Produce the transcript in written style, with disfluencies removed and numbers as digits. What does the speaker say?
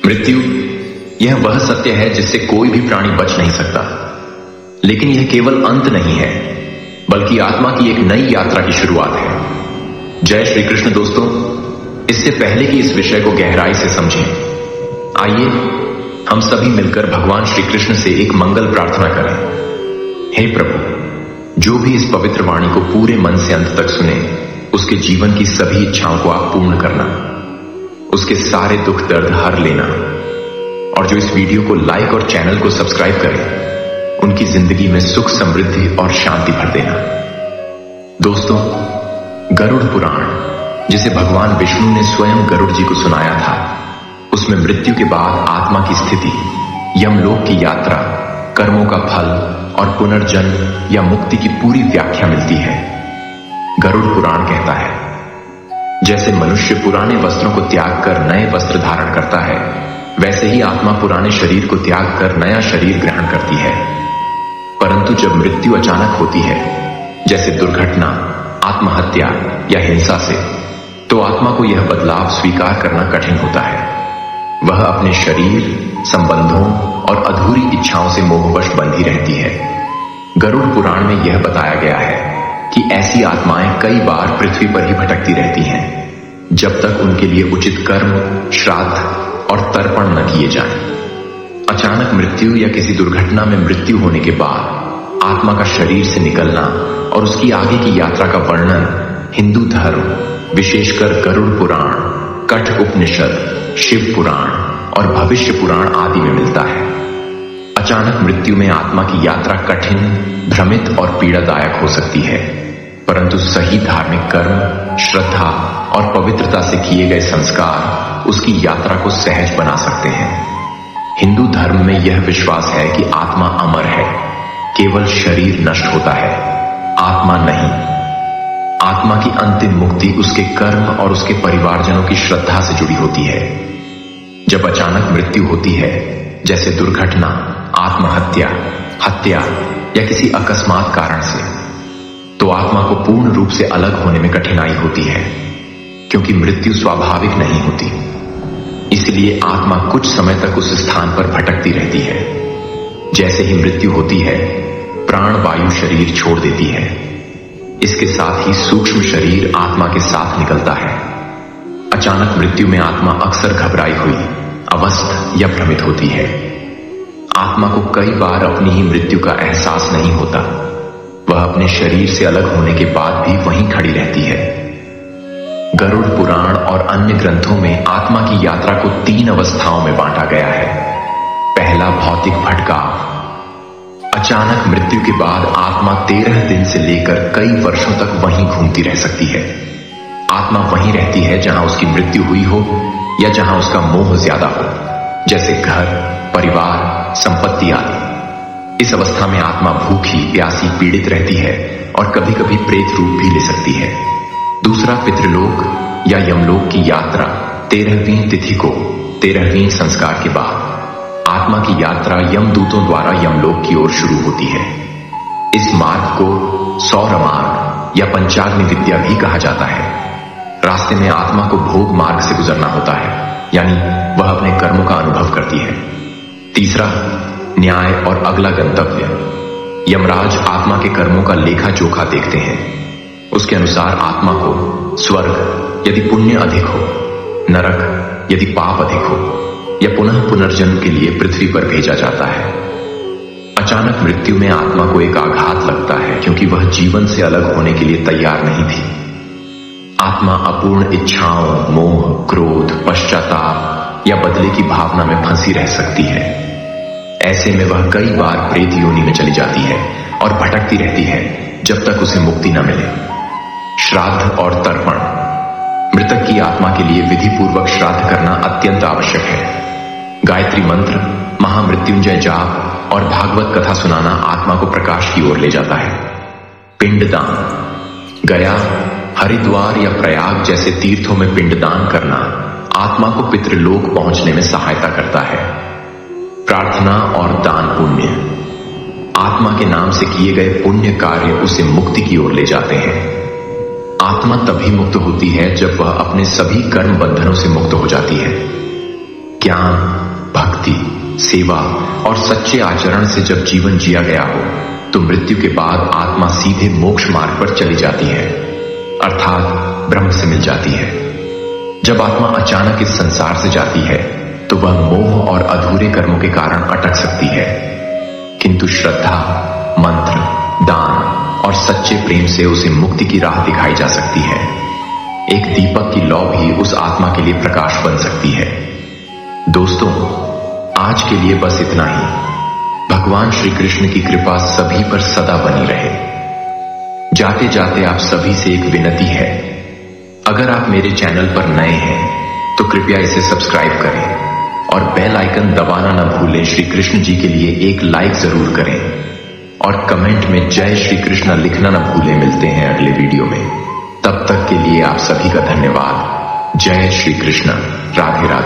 मृत्यु यह वह सत्य है जिससे कोई भी प्राणी बच नहीं सकता, लेकिन यह केवल अंत नहीं है बल्कि आत्मा की एक नई यात्रा की शुरुआत है। जय श्री कृष्ण दोस्तों, इससे पहले कि इस विषय को गहराई से समझें, आइए हम सभी मिलकर भगवान श्री कृष्ण से एक मंगल प्रार्थना करें। हे प्रभु, जो भी इस पवित्र वाणी को पूरे मन से अंत तक सुने, उसके जीवन की सभी इच्छाओं को आप पूर्ण करना, उसके सारे दुख दर्द हर लेना, और जो इस वीडियो को लाइक और चैनल को सब्सक्राइब करें, उनकी जिंदगी में सुख, समृद्धि और शांति भर देना। दोस्तों, गरुड़ पुराण, जिसे भगवान विष्णु ने स्वयं गरुड़ जी को सुनाया था, उसमें मृत्यु के बाद आत्मा की स्थिति, यमलोक की यात्रा, कर्मों का फल और पुनर्जन्म या मुक्ति की पूरी व्याख्या मिलती है। गरुड़ पुराण कहता है, जैसे मनुष्य पुराने वस्त्रों को त्याग कर नए वस्त्र धारण करता है, वैसे ही आत्मा पुराने शरीर को त्याग कर नया शरीर ग्रहण करती है। परंतु जब मृत्यु अचानक होती है, जैसे दुर्घटना, आत्महत्या या हिंसा से, तो आत्मा को यह बदलाव स्वीकार करना कठिन होता है। वह अपने शरीर, संबंधों और अधूरी इच्छाओं से मोहवश बंधी रहती है। गरुड़ पुराण में यह बताया गया है कि ऐसी आत्माएं कई बार पृथ्वी पर ही भटकती रहती हैं, जब तक उनके लिए उचित कर्म, श्राद्ध और तर्पण न किए जाएं। अचानक मृत्यु या किसी दुर्घटना में मृत्यु होने के बाद आत्मा का शरीर से निकलना और उसकी आगे की यात्रा का वर्णन हिंदू धर्म, विशेषकर गरुड़ पुराण, कठ उपनिषद, शिव पुराण और भविष्य पुराण आदि में मिलता है। अचानक मृत्यु में आत्मा की यात्रा कठिन, भ्रमित और पीड़ादायक हो सकती है, परंतु सही धार्मिक कर्म, श्रद्धा और पवित्रता से किए गए संस्कार उसकी यात्रा को सहज बना सकते हैं। हिंदू धर्म में यह विश्वास है कि आत्मा अमर है, केवल शरीर नष्ट होता है, आत्मा नहीं। आत्मा की अंतिम मुक्ति उसके कर्म और उसके परिवारजनों की श्रद्धा से जुड़ी होती है। जब अचानक मृत्यु होती है, जैसे दुर्घटना, आत्महत्या, हत्या या किसी अकस्मात कारण से, तो आत्मा को पूर्ण रूप से अलग होने में कठिनाई होती है, क्योंकि मृत्यु स्वाभाविक नहीं होती। इसलिए आत्मा कुछ समय तक उस स्थान पर भटकती रहती है। जैसे ही मृत्यु होती है, प्राण वायु शरीर छोड़ देती है। इसके साथ ही सूक्ष्म शरीर आत्मा के साथ निकलता है। अचानक मृत्यु में आत्मा अक्सर घबराई हुई, अवस्थ या भ्रमित होती है। आत्मा को कई बार अपनी ही मृत्यु का एहसास नहीं होता। वह अपने शरीर से अलग होने के बाद भी वहीं खड़ी रहती है। गरुड़ पुराण और अन्य ग्रंथों में आत्मा की यात्रा को 3 अवस्थाओं में बांटा गया है। पहला, भौतिक भटकाव। अचानक मृत्यु के बाद आत्मा 13 दिन से लेकर कई वर्षों तक वहीं घूमती रह सकती है। आत्मा वहीं रहती है जहां उसकी मृत्यु हुई हो या जहां उसका मोह ज्यादा हो, जैसे घर, परिवार, संपत्ति आदि। इस अवस्था में आत्मा भूखी, प्यासी, पीड़ित रहती है और कभी कभी प्रेत रूप भी ले सकती है। दूसरा, पितृलोक या यमलोक की यात्रा। 13वीं तिथि को, 13वीं संस्कार के बाद आत्मा की यात्रा यमदूतों द्वारा यमलोक की ओर शुरू होती है। इस मार्ग को सौर मार्ग या पंचाग्नि विद्या भी कहा जाता है। रास्ते में आत्मा को भोग मार्ग से गुजरना होता है, यानी वह अपने कर्मों का अनुभव करती है। तीसरा, न्याय और अगला गंतव्य। यमराज आत्मा के कर्मों का लेखा जोखा देखते हैं। उसके अनुसार आत्मा को स्वर्ग यदि पुण्य अधिक हो, नरक यदि पाप अधिक हो, या पुनः पुनर्जन्म के लिए पृथ्वी पर भेजा जाता है। अचानक मृत्यु में आत्मा को एक आघात लगता है, क्योंकि वह जीवन से अलग होने के लिए तैयार नहीं थी। आत्मा अपूर्ण इच्छाओं, मोह, क्रोध, पश्चाताप या बदले की भावना में फंसी रह सकती है। ऐसे में वह कई बार प्रेत योनि में चली जाती है और भटकती रहती है जब तक उसे मुक्ति न मिले। श्राद्ध और तर्पण। मृतक की आत्मा के लिए विधि पूर्वक श्राद्ध करना अत्यंत आवश्यक है। गायत्री मंत्र, महामृत्युंजय जाप और भागवत कथा सुनाना आत्मा को प्रकाश की ओर ले जाता है। पिंडदान। गया, हरिद्वार या प्रयाग जैसे तीर्थों में पिंडदान करना आत्मा को पितृलोक पहुंचने में सहायता करता है। प्रार्थना और दान पुण्य। आत्मा के नाम से किए गए पुण्य कार्य उसे मुक्ति की ओर ले जाते हैं। आत्मा तभी मुक्त होती है जब वह अपने सभी कर्म बंधनों से मुक्त हो जाती है। ज्ञान, सेवा और सच्चे आचरण से जब जीवन जिया गया हो तो मृत्यु के बाद आत्मा सीधे मोक्ष मार्ग पर चली जाती है, अर्थात ब्रह्म से मिल जाती है। जब आत्मा अचानक इस संसार से जाती है तो वह मोह और अधूरे कर्मों के कारण अटक सकती है, किंतु श्रद्धा, मंत्र, दान और सच्चे प्रेम से उसे मुक्ति की राह दिखाई जा सकती है। एक दीपक की लौ भी उस आत्मा के लिए प्रकाश बन सकती है। दोस्तों, आज के लिए बस इतना ही। भगवान श्री कृष्ण की कृपा सभी पर सदा बनी रहे। जाते जाते आप सभी से एक विनती है, अगर आप मेरे चैनल पर नए हैं तो कृपया इसे सब्सक्राइब करें और बेल आइकन दबाना न भूलें। श्री कृष्ण जी के लिए एक लाइक जरूर करें और कमेंट में जय श्री कृष्ण लिखना न भूलें। मिलते हैं अगले वीडियो में, तब तक के लिए आप सभी का धन्यवाद। जय श्री कृष्ण। राधे राधे।